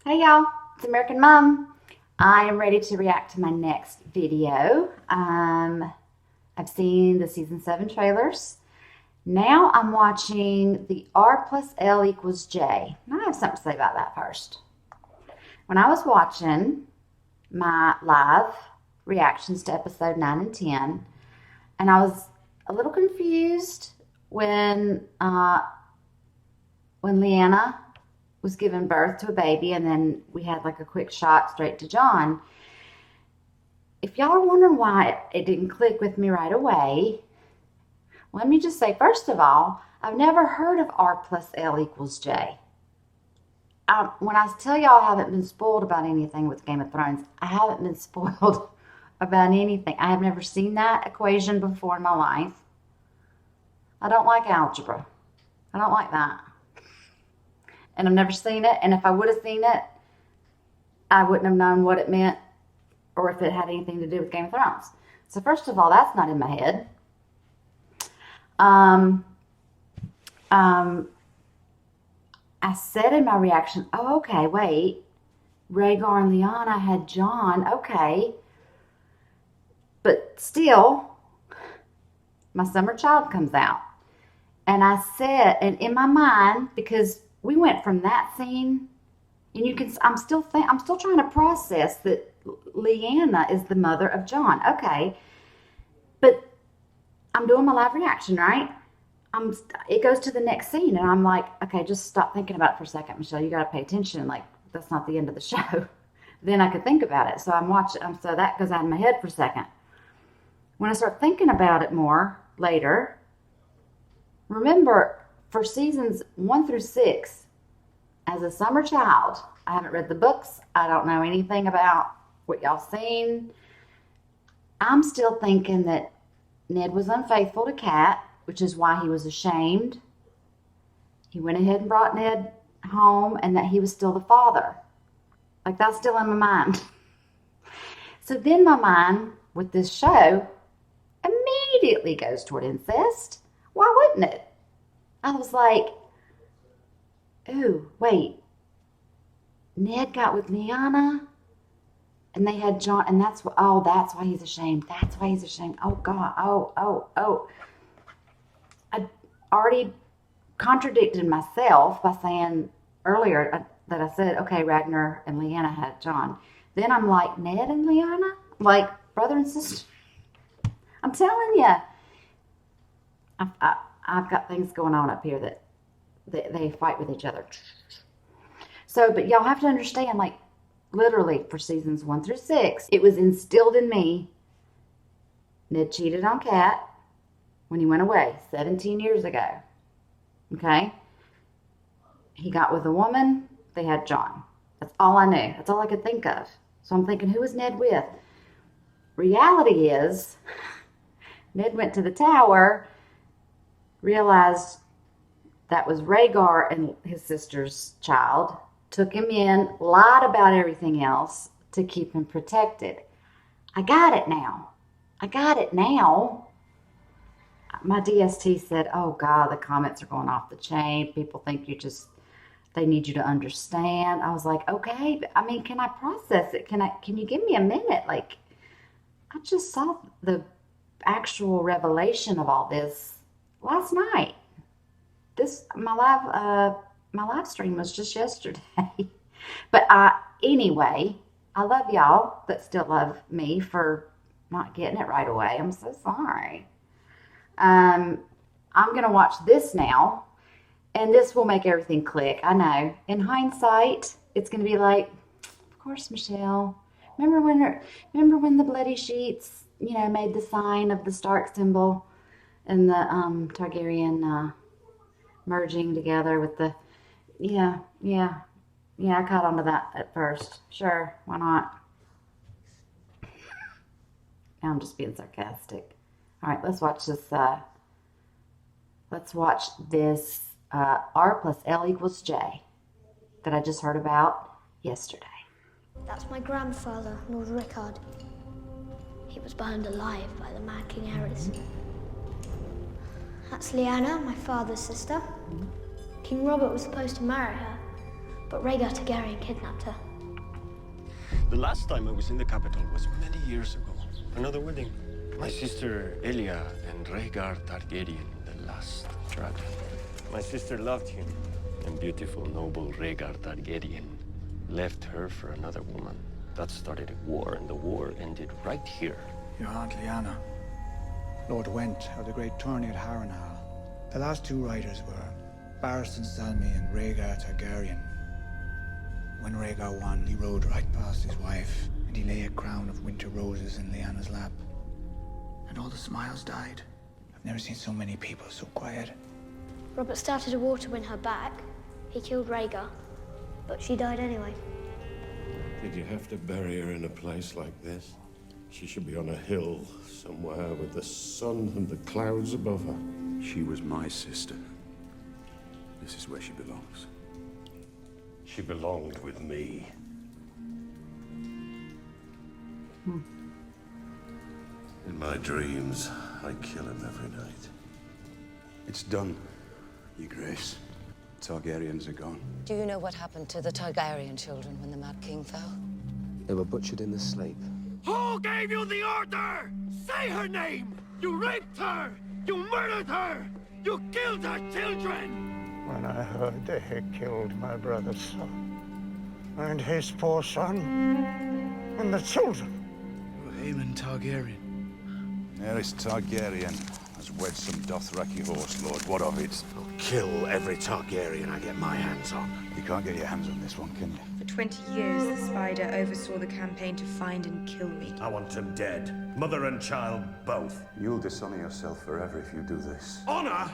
Hey y'all, it's American Mom. I am ready to react to my next video. I've seen the season 7 trailers. Now I'm watching the R+L = J. I have something to say about that first. When I was watching my live reactions to episode 9 and 10, and I was a little confused when Leanna was giving birth to a baby, and then we had like a quick shot straight to John. If y'all are wondering why it didn't click with me right away, let me just say, first of all, I've never heard of R+L = J. When I tell y'all I haven't been spoiled about anything with Game of Thrones, I haven't been spoiled about anything. I have never seen that equation before in my life. I don't like algebra. I don't like that. And I've never seen it, and if I would have seen it, I wouldn't have known what it meant or if it had anything to do with Game of Thrones. So first of all, that's not in my head. I said in my reaction, oh, okay, wait, Rhaegar and Lyanna had John, okay. But still, my summer child comes out. And I said, and in my mind, because we went from that scene, and I'm still trying to process that Lyanna is the mother of John. Okay, but I'm doing my live reaction, right? It goes to the next scene, and I'm like, okay, just stop thinking about it for a second, Michelle. You got to pay attention. Like, that's not the end of the show. Then I could think about it. So I'm watching. So that goes out of my head for a second. When I start thinking about it more later, remember, for seasons 1 through 6, as a summer child, I haven't read the books. I don't know anything about what y'all seen. I'm still thinking that Ned was unfaithful to Kat, which is why he was ashamed. He went ahead and brought Ned home, and that he was still the father. Like, that's still in my mind. So then my mind, with this show, immediately goes toward incest. Why wouldn't it? I was like, ooh, wait. Ned got with Lyanna, and they had John, and that's why he's ashamed. That's why he's ashamed. Oh, God. Oh. I already contradicted myself by saying earlier that I said, okay, Ragnar and Lyanna had John. Then I'm like, Ned and Lyanna? Like, brother and sister? I'm telling you. I've got things going on up here that they fight with each other. So, but y'all have to understand, like, literally for seasons 1 through 6, it was instilled in me. Ned cheated on Kat when he went away 17 years ago. Okay? He got with a woman. They had John. That's all I knew. That's all I could think of. So I'm thinking, who was Ned with? Reality is, Ned went to the tower, realized that was Rhaegar and his sister's child, took him in, lied about everything else to keep him protected. I got it now. My DST said, oh God, the comments are going off the chain. People think they need you to understand. I was like, okay, but, I mean, can I process it? Can you give me a minute? Like, I just saw the actual revelation of all this last night. My live stream was just yesterday. But anyway, I love y'all that still love me for not getting it right away. I'm so sorry. I'm going to watch this now, and this will make everything click. I know. In hindsight, it's going to be like, of course, Michelle. Remember when the bloody sheets, made the sign of the Stark symbol and the Targaryen merging together with the, yeah, I caught on to that at first. Sure, why not? Now I'm just being sarcastic. All right, let's watch this. R+L = J that I just heard about yesterday. That's my grandfather, Lord Rickard. He was burned alive by the Mad King Aerys. That's Lyanna, my father's sister. King Robert was supposed to marry her, But Rhaegar Targaryen kidnapped her. The last time I was in the capital was many years ago. Another wedding. My sister Elia and Rhaegar Targaryen, the last dragon. My sister loved him, and beautiful, noble Rhaegar Targaryen left her for another woman. That started a war, and the war ended right here. Your Aunt Lyanna, Lord Went of the great tourney at Harrenhal. The last two riders were Barristan Selmy and Rhaegar Targaryen. When Rhaegar won, he rode right past his wife, and he lay a crown of winter roses in Lyanna's lap. And all the smiles died. I've never seen so many people so quiet. Robert started a war to win her back. He killed Rhaegar, but she died anyway. Did you have to bury her in a place like this? She should be on a hill somewhere with the sun and the clouds above her. She was my sister. This is where she belongs. She belonged with me. In my dreams, I kill him every night. It's done, Your Grace. Targaryens are gone. Do you know what happened to the Targaryen children when the Mad King fell? They were butchered in the sleep. Who gave you the order? Say her name! You raped her! You murdered her! You killed her children! When I heard they had killed my brother's son, and his poor son, and the children. Aemon Targaryen. Aerys Targaryen has wed some Dothraki horse lord. What of it? I'll kill every Targaryen I get my hands on. You can't get your hands on this one, can you? For 20 years, the Spider oversaw the campaign to find and kill me. I want him dead. Mother and child, both. You'll dishonor yourself forever if you do this. Honor?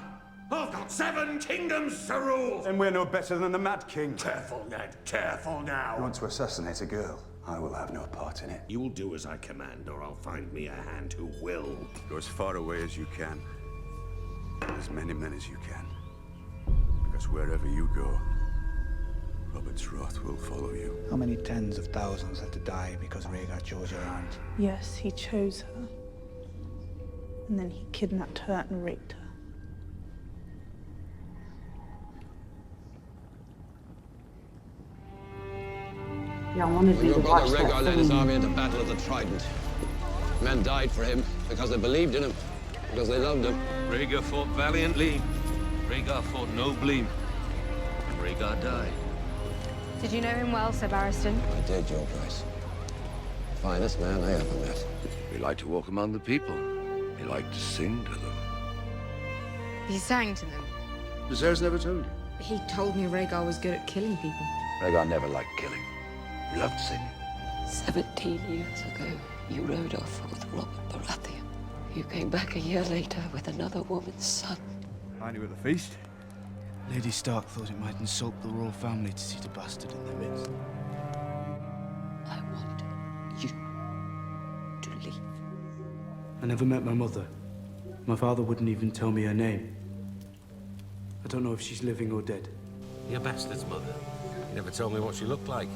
I've got 7 kingdoms to rule! Then we're no better than the Mad King. Careful, Ned. Careful now. You want to assassinate a girl? I will have no part in it. You will do as I command, or I'll find me a hand who will. Go as far away as you can. As many men as you can. Because wherever you go, Robert's wrath will follow you. How many tens of thousands had to die because Rhaegar chose your aunt? Yes, he chose her. And then he kidnapped her and raped her. Y'all wanted me Your to watch brother Rhaegar that led his scene. army into battle at the Trident. Men died for him because they believed in him, because they loved him. Rhaegar fought valiantly. Rhaegar fought nobly. And Rhaegar died. Did you know him well, Sir Barristan? I did, Your Grace. Finest man I ever met. We like to walk among the people. We like to sing to them. He sang to them. Viserys never told you. He told me Rhaegar was good at killing people. Rhaegar never liked killing. He loved singing. 17 years ago, you rode off with Robert Baratheon. You came back a year later with another woman's son. Find you at the feast? Lady Stark thought it might insult the royal family to see the bastard in their midst. I want you to leave. I never met my mother. My father wouldn't even tell me her name. I don't know if she's living or dead. Your bastard's mother. You never told me what she looked like.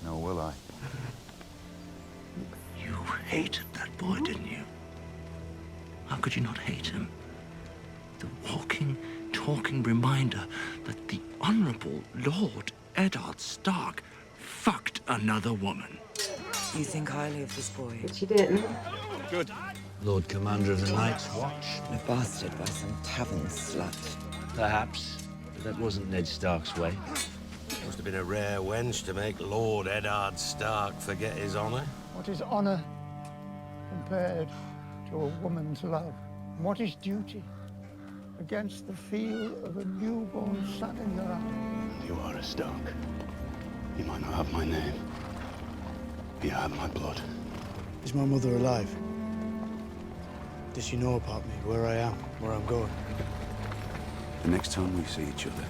No, will I? You hated that boy, didn't you? How could you not hate him? The walking, talking reminder that the Honorable Lord Eddard Stark fucked another woman. You think highly of this boy. But she didn't. Good. Lord Commander of the Night's Watch. A bastard by some tavern slut. Perhaps. But that wasn't Ned Stark's way. Must have been a rare wench to make Lord Eddard Stark forget his honor. What is honor compared to a woman's love? And what is duty against the feel of a newborn son in your arms? You are a Stark. You might not have my name. But you have my blood. Is my mother alive? Does she know about me, where I am, where I'm going? The next time we see each other,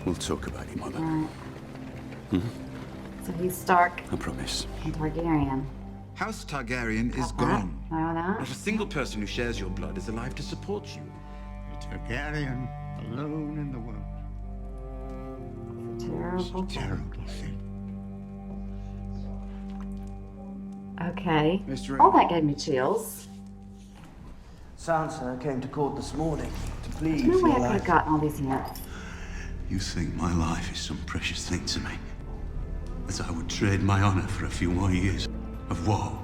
we'll talk about your mother. Right. So he's Stark I promise. and Targaryen. House Targaryen is Uh-huh. gone. Know that? Not a single person who shares your blood is alive to support you. A Targaryen alone in the world. Terrible. Terrible thing. Okay. Mr. All that gave me chills. Sansa came to court this morning to plead No for way I your could have life. gotten all these hints. You think my life is some precious thing to me? That I would trade my honor for a few more years of woe?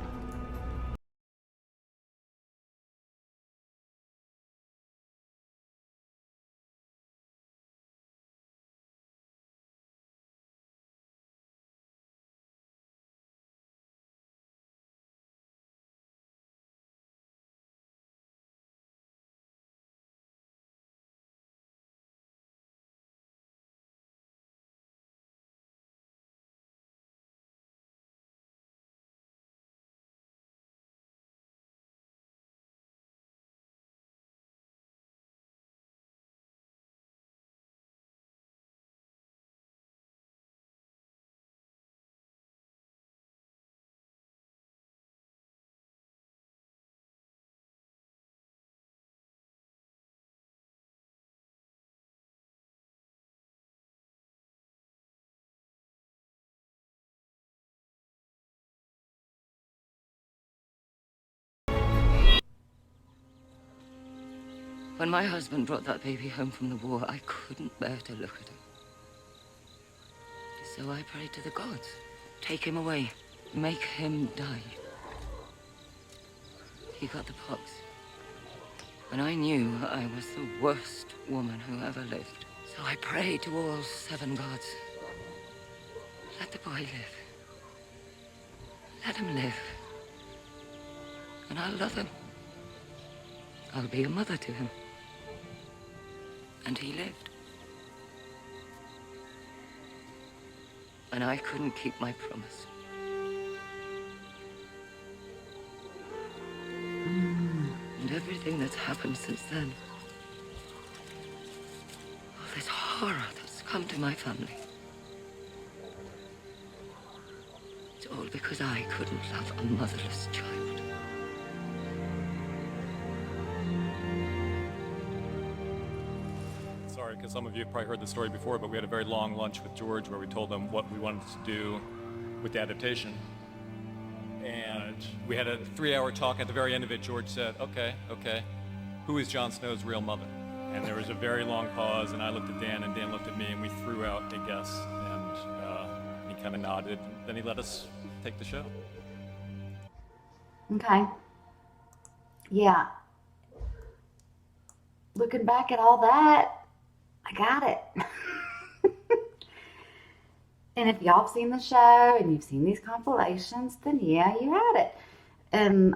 When my husband brought that baby home from the war, I couldn't bear to look at him. So I prayed to the gods. Take him away. Make him die. He got the pox. And I knew I was the worst woman who ever lived. So I prayed to all 7 gods. Let the boy live. Let him live. And I'll love him. I'll be a mother to him. And he lived. And I couldn't keep my promise. And everything that's happened since then. All this horror that's come to my family. It's all because I couldn't love a motherless child. Sorry, because some of you have probably heard the story before, but we had a very long lunch with George where we told him what we wanted to do with the adaptation. And we had a 3-hour talk. At the very end of it, George said, okay, who is Jon Snow's real mother? And there was a very long pause, and I looked at Dan, and Dan looked at me, and we threw out a guess, and he kind of nodded, and then he let us take the show. Okay. Yeah. Looking back at all that, I got it. And if y'all have seen the show and you've seen these compilations, then yeah, you had it. And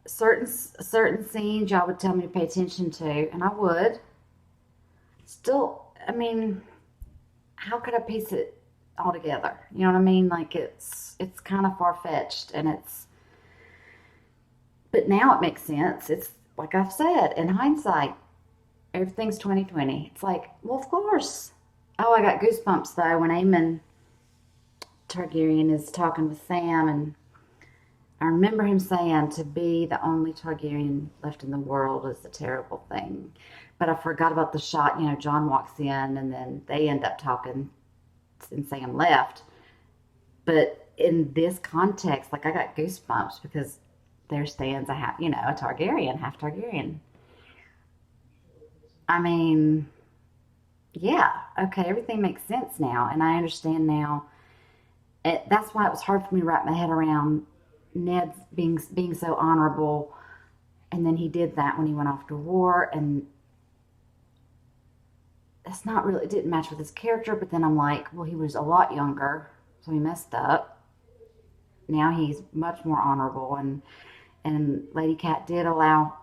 certain scenes y'all would tell me to pay attention to, and I would. Still, I mean, how could I piece it all together? You know what I mean? Like it's kind of far-fetched, and but now it makes sense. It's like I've said, in hindsight, everything's 2020. It's like, well, of course. Oh, I got goosebumps though when Aemon Targaryen is talking with Sam, and I remember him saying to be the only Targaryen left in the world is a terrible thing. But I forgot about the shot, Jon walks in and then they end up talking and Sam left. But in this context, like I got goosebumps because there stands a Targaryen, half Targaryen. I mean, yeah, okay, everything makes sense now, and I understand now. That's why it was hard for me to wrap my head around Ned being so honorable, and then he did that when he went off to war, and that's not really, it didn't match with his character. But then I'm like, well, he was a lot younger, so he messed up. Now he's much more honorable, and Lady Cat did allow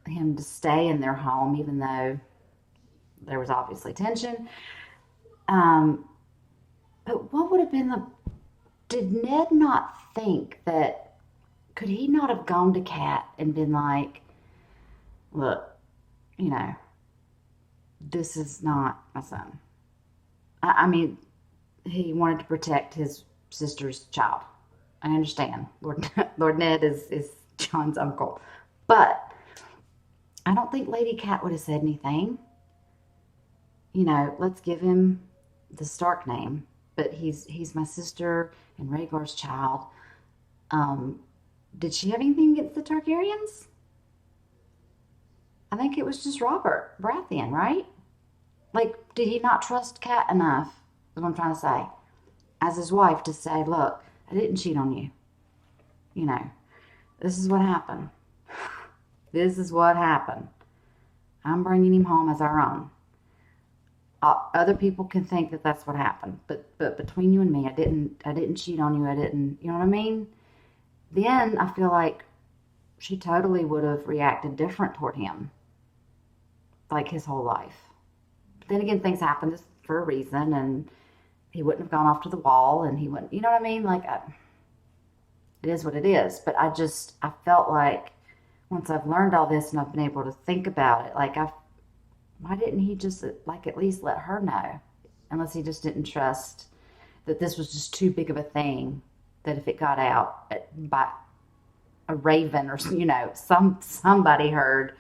him to stay in their home, even though there was obviously tension. But what would have been did Ned not think that, could he not have gone to Cat and been like, look, this is not my son. I mean, he wanted to protect his sister's child. I understand. Lord Ned is John's uncle. But I don't think Lady Cat would have said anything. Let's give him the Stark name. But he's my sister and Rhaegar's child. Did she have anything against the Targaryens? I think it was just Robert Baratheon, right? Like, did he not trust Kat enough, is what I'm trying to say, as his wife, to say, look, I didn't cheat on you. You know, this is what happened. This is what happened. I'm bringing him home as our own. Other people can think that that's what happened, but between you and me, I didn't cheat on you. I didn't, you know what I mean? Then I feel like she totally would have reacted different toward him, like his whole life. But then again, things happen for a reason, and he wouldn't have gone off to the wall, and he wouldn't, you know what I mean? Like, it is what it is. But I felt like once I've learned all this and I've been able to think about it, like, why didn't he just, like, at least let her know? Unless he just didn't trust that this was just too big of a thing, that if it got out by a raven or, you know, somebody heard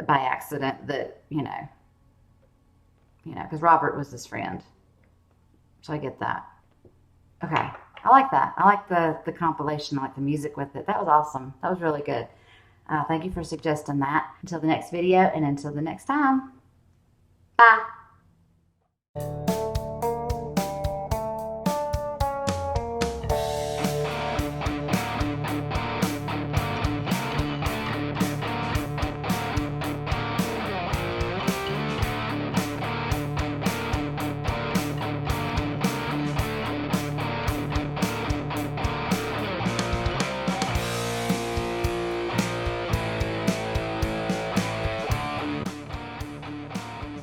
by accident that, you know, because Robert was his friend. So I get that. Okay. I like that. I like the compilation. I like the music with it. That was awesome. That was really good. Thank you for suggesting that. Until the next video and until the next time. Bye.